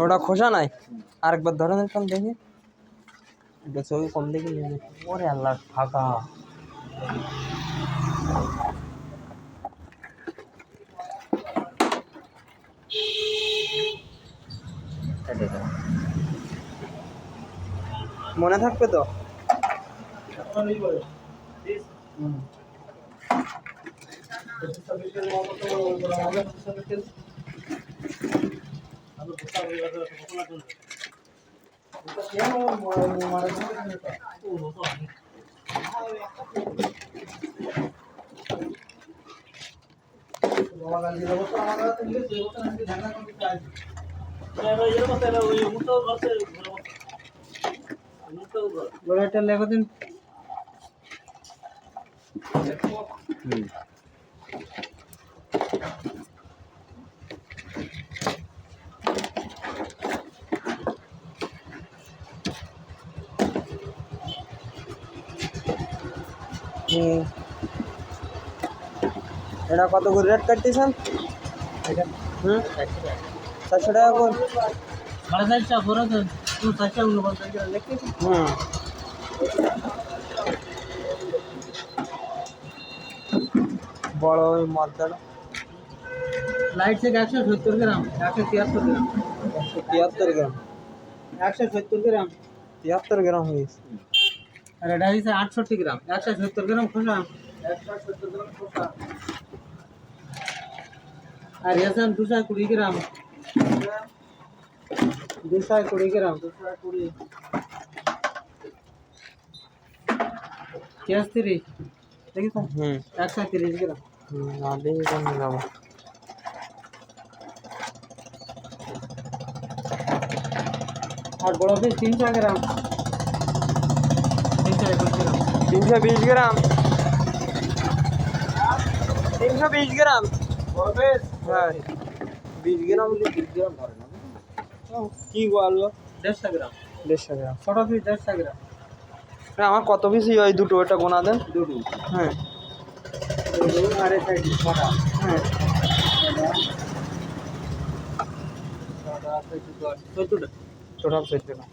ওটা খোসা নাই, আরেকবার ধরে নিতাম দেখি, ছবি কম দেখি। ওরে আল্লাহ, ফাঁকা। মনে থাকবে তো? লেখো দিন। এটা কত করে রেট কাটতেছেন? 400 টাকা করে। বড় ওই মদ্দাটা লাইট থেকে 170 গ্রাম, 173 গ্রাম, 173 গ্রাম, 170 গ্রাম, 73 গ্রাম হয়েছে। আর এটা হচ্ছে 68 গ্রাম, 170 গ্রাম খোসা, 170 গ্রাম খোসা। আর এসন 220 গ্রাম, 220 গ্রাম, 220 33 দেখি তো। 130 গ্রাম। না দেখি কোন যাবো। আর বড় পিস 300 গ্রাম, 320 গ্রাম, 320 গ্রাম, 320 গ্রাম বড় পিস। হ্যাঁ 20 গ্রাম হলে 20 গ্রাম ধরে না। কি বললো? 150 গ্রাম, 150 গ্রাম। ছোট পিস 150 গ্রাম। আমার কত পিসই হয়? দুটো, এটা গোনা দেন। দুটো, হ্যাঁ দুটো আর এই সাইড ছটা। হ্যাঁ 14 টোটাল 14 টাকা।